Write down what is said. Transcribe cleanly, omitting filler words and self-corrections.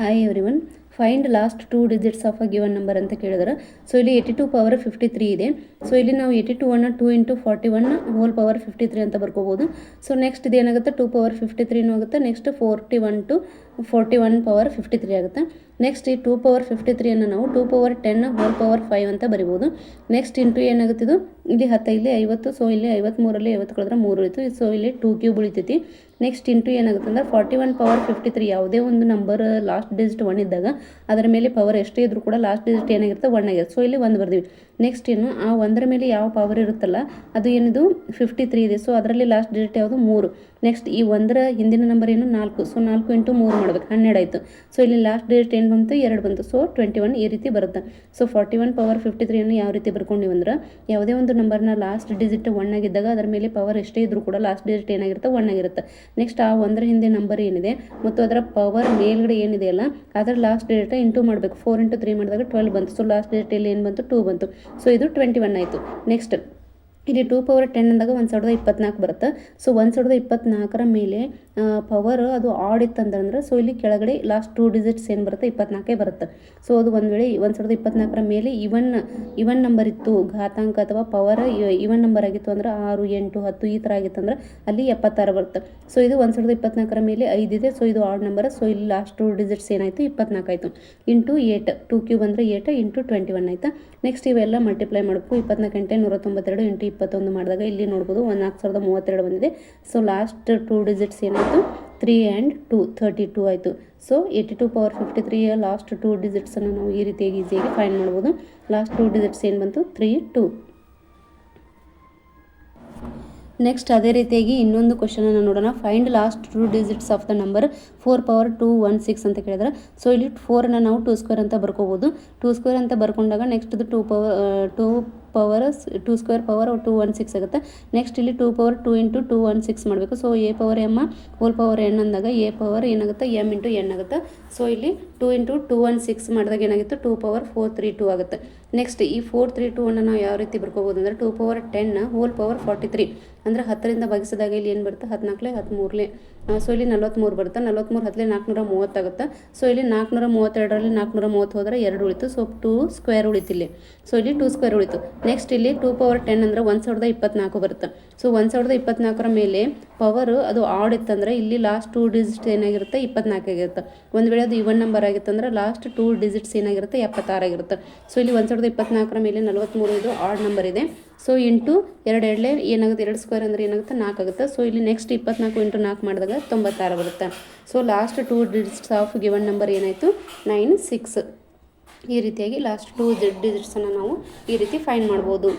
Hi everyone, find last 2 digits of a given number ಅಂತ ಕೇಳಿದ್ರೆ. So ಇಲ್ಲಿ 82 power 53 ಇದೆ. ಸೊ ಇಲ್ಲಿ ನಾವು 82 ಅನ್ನು 2 ಇಂಟು 41 ಹೋಲ್ ಪವರ್ 53 ಅಂತ ಬರ್ಕೋಬೋದು. ಸೊ ನೆಕ್ಸ್ಟ್ ಇದೇನಾಗುತ್ತೆ, 2 ಪವರ್ 53 ಆಗುತ್ತೆ. ನೆಕ್ಸ್ಟ್ 41 ಟು 41 ಪವರ್ 53 ಆಗುತ್ತೆ. ನೆಕ್ಸ್ಟ್ ಈ 2 ಪವರ್ 53 ಅನ್ನು ನಾವು 2 ಪವರ್ 10 ಹೋಲ್ ಪವರ್ 5 ಅಂತ ಬರಿಬೋದು. ನೆಕ್ಸ್ಟ್ ಇಂಟು ಏನಾಗುತ್ತೆ, ಇದು ಇಲ್ಲಿ 10 ಇಲ್ಲಿ 50. ಸೊ ಇಲ್ಲಿ 53ರಲ್ಲಿ 50 ಕಳೆದ್ರೆ 3 ಉಳಿತು. ಸೊ ಇಲ್ಲಿ 2 ಕ್ಯೂಬ್ ಉಳಿತೈತಿ. ನೆಕ್ಸ್ಟ್ ಇಂಟು ಏನಾಗುತ್ತೆ ಅಂದ್ರೆ 41 ಪವರ್ 53. ಯಾವುದೇ ಒಂದು ನಂಬರ್ ಲಾಸ್ಟ್ ಡಿಜಿಟ್ 1 ಇದ್ದಾಗ ಅದರ ಮೇಲೆ ಪವರ್ ಎಷ್ಟೇ ಇದ್ರೂ ಕೂಡ ಲಾಸ್ಟ್ ಡಿಜಿಟ್ ಏನಾಗಿರುತ್ತೆ 1 ಆಗಿರುತ್ತೆ. ಸೊ ಇಲ್ಲಿ 1 ಬರ್ತೀವಿ. ನೆಕ್ಸ್ಟ್ ಏನು, ಆ 1ರ ಮೇಲೆ ಯಾವ ಪವರ್ ಇರುತ್ತಲ್ಲ ಅದು ಏನಿದು 53 ಇದೆ. ಸೊ ಅದರಲ್ಲಿ ಲಾಸ್ಟ್ ಡಿಜಿಟ್ ಯಾವುದು 3. ನೆಕ್ಸ್ಟ್ ಈ 1ರ ಹಿಂದಿನ ನಂಬರ್ ಏನು 4. ಸೊ 4 ಇಂಟು 3 ಮಾಡಬೇಕು, 12 ಆಯಿತು. ಸೊ ಇಲ್ಲಿ ಲಾಸ್ಟ್ ಡಿಜಿಟ್ ಏನು ಬಂತು, 2 ಬಂತು. ಸೊ 21 ಈ ರೀತಿ ಬರುತ್ತೆ. ಸೊ 41 ಪವರ್ 53 ಅನ್ನು ಯಾವ ರೀತಿ ಬರ್ಕೊಂಡಿವಿ ಅಂದ್ರೆ, ಯಾವುದೇ ಒಂದು ನಂಬರ್ನ ಲಾಸ್ಟ್ ಡಿಜಿಟ್ 1 ಆಗಿದ್ದಾಗ ಅದರ ಮೇಲೆ ಪವರ್ ಎಷ್ಟೇ ಇದ್ರೂ ಕೂಡ ಲಾಸ್ಟ್ ಡಿಜಿಟ್ ಏನಾಗಿರುತ್ತೆ 1 ಆಗಿರುತ್ತೆ. ನೆಕ್ಸ್ಟ್ ಆ 1ರ ಹಿಂದೆ ನಂಬರ್ ಏನಿದೆ ಮತ್ತು ಅದರ ಪವರ್ ಮೇಲ್ಗಡೆ ಏನಿದೆ ಅಲ್ಲ ಅದರ ಲಾಸ್ಟ್ ಡಿಜಿಟ್ ಇಂಟು ಮಾಡಬೇಕು. 4 ಇಂಟು 3 ಮಾಡಿದಾಗ 12 ಬಂತು. ಸೊ ಲಾಸ್ಟ್ ಡಿಜಿಟ್ ಇಲ್ಲಿ ಏನು ಬಂತು, 2 ಬಂತು. ಸೊ ಇದು 21 ಆಯಿತು. ನೆಕ್ಸ್ಟ್ ಇಲ್ಲಿ 2 ಪವರ್ 10 ಅಂದಾಗ 1024 ಬರುತ್ತೆ. ಸೊ 1024ರ ಮೇಲೆ ಪವರ್ ಅದು ಆಡ್ ಇತ್ತಂದ್ರೆ, ಸೊ ಇಲ್ಲಿ ಕೆಳಗಡೆ ಲಾಸ್ಟ್ 2 ಡಿಜಿಟ್ಸ್ ಏನು ಬರುತ್ತೆ 24 ಬರುತ್ತೆ. ಸೊ ಅದು ಒಂದು ವೇಳೆ 1024ರ ಮೇಲೆ ಇವನ್ ನಂಬರ್ ಇತ್ತು, ಘಾತಾಂಕ ಅಥವಾ ಪವರ್ ಇವನ್ ನಂಬರ್ ಆಗಿತ್ತು ಅಂದ್ರೆ 6, 8, 10 ಈ ಥರ ಆಗಿತ್ತು ಅಂದ್ರೆ ಅಲ್ಲಿ 76 ಬರುತ್ತೆ. ಸೊ ಇದು 1024ರ ಮೇಲೆ 5 ಇದೆ. ಸೊ ಇದು ಆಡ್ ನಂಬರ್. ಸೊ ಇಲ್ಲಿ ಲಾಸ್ಟ್ 2 ಡಿಜಿಟ್ಸ್ ಏನಾಯಿತು 24 ಆಯಿತು. ಇಂಟು 8, 2 ಕ್ಯೂಬ್ ಅಂದರೆ 8 ಇಂಟು 21 ಆಯಿತಾ. ನೆಕ್ಸ್ಟ್ ಇವೆಲ್ಲ ಮಲ್ಟಿಪ್ಲೈ ಮಾಡಬೇಕು. 24 × 192 ಇಂಟು 21 ಮಾಡಿದಾಗ ಇಲ್ಲಿ ನೋಡ್ಬೋದು 4032 ಬಂದಿದೆ. ಸೊ ಲಾಸ್ಟ್ 2 ಡಿಜಿಟ್ಸ್ ಏನಾಯಿತು 3 and 2 32 ಆಯಿತು. ಸೊ 82 ಪವರ್ 53 ಲಾಸ್ಟ್ 2 ಡಿಜಿಟ್ಸನ್ನು ನಾವು ಈ ರೀತಿಯಾಗಿ ಈಸಿಯಾಗಿ ಫೈಂಡ್ ಮಾಡ್ಬೋದು. ಲಾಸ್ಟ್ 2 ಡಿಜಿಟ್ಸ್ ಏನು ಬಂತು 3, 2. ನೆಕ್ಸ್ಟ್ ಅದೇ ರೀತಿಯಾಗಿ ಇನ್ನೊಂದು ಕ್ವಶನನ್ನು ನೋಡೋಣ. Find last 2 digits of the number 4 power 216 ಅಂತ ಕೇಳಿದ್ರೆ. ಸೊ ಇಲ್ಲಿ 4ನ ನಾವು 2 ಸ್ಕ್ವೇರ್ ಅಂತ ಬರ್ಕೋಬೋದು. 2 ಸ್ಕ್ವೇರ್ ಅಂತ ಬರ್ಕೊಂಡಾಗ ನೆಕ್ಸ್ಟ್ 2 ಸ್ಕ್ವೇರ್ ಪವರ್ 216 ಆಗುತ್ತೆ. ನೆಕ್ಸ್ಟ್ ಇಲ್ಲಿ 2 ಪವರ್ 2 ಇಂಟು 216 ಮಾಡಬೇಕು. So A power M whole power N ಅಂದಾಗ ಎ ಪವರ್ ಏನಾಗುತ್ತೆ ಎಮ್ ಇಂಟು ಎನ್ ಆಗುತ್ತೆ. ಸೊ ಇಲ್ಲಿ 2 ಇಂಟು 216 ಮಾಡಿದಾಗ ಏನಾಗಿತ್ತು 2 ಪವರ್ 432 ಆಗುತ್ತೆ. ನೆಕ್ಸ್ಟ್ ಈ 432 ನಾವು ಯಾವ ರೀತಿ ಬರ್ಕೋಬೋದು ಅಂದರೆ 2 ಪವರ್ 10 ಹೋಲ್ ಪವರ್ 43 ಅಂದರೆ 10ರಿಂದ ಭಾಗಿಸಿದಾಗ ಇಲ್ಲಿ ಏನು ಬರುತ್ತೆ 14 13. ಸೊ ಇಲ್ಲಿ 43 ಬರುತ್ತೆ. 43 10 430 ಆಗುತ್ತೆ. ಸೊ ಇಲ್ಲಿ 432ರಲ್ಲಿ 430 ಹೋದರೆ 2 ಉಳಿತು. ಸೊ 2 ಸ್ಕ್ವೇರ್ ಉಳಿತು ಇಲ್ಲಿ. ಸೊ ಇಲ್ಲಿ 2 ಸ್ಕ್ವೇರ್ ಉಳಿತು. ನೆಕ್ಸ್ಟ್ ಇಲ್ಲಿ 2 ಪವರ್ 10 ಅಂದರೆ 1024 ಬರುತ್ತೆ. ಸೊ 1024ರ ಮೇಲೆ ಪವರ್ ಅದು ಆಡ್ ಇತ್ತಂದರೆ ಇಲ್ಲಿ ಲಾಸ್ಟ್ 2 ಡಿಜಿಟ್ಸ್ ಏನಾಗಿರುತ್ತೆ 24 ಆಗಿರುತ್ತೆ. ಒಂದು ವೇಳೆ ಅದು ಇವನ್ ನಂಬರ್ ಆಗಿತ್ತು ಅಂದರೆ ಲಾಸ್ಟ್ 2 ಡಿಜಿಟ್ಸ್ ಏನಾಗಿರುತ್ತೆ 76 ಆಗಿರುತ್ತೆ. ಸೊ ಇಲ್ಲಿ 1024ರ ಮೇಲೆ 43 ಇದು ಆಡ್ ನಂಬರ್ ಇದೆ. ಸೊ ಇಂಟು 2 ಏನಾಗುತ್ತೆ 2 ಸ್ಕ್ವೇರ್ ಅಂದರೆ ಏನಾಗುತ್ತೆ 4 ಆಗುತ್ತೆ. ಸೊ ಇಲ್ಲಿ ನೆಕ್ಸ್ಟ್ 24 ಇಂಟು 4 ಮಾಡಿದಾಗ 96 ಬರುತ್ತೆ. So last 2 digits of given number ಏನಾಯಿತು 9, 6. ಈ ರೀತಿಯಾಗಿ ಲಾಸ್ಟ್ 2 ಡಿಜಿಟ್ಸನ್ನು ನಾವು ಈ ರೀತಿ ಫೈಂಡ್ ಮಾಡ್ಬೋದು.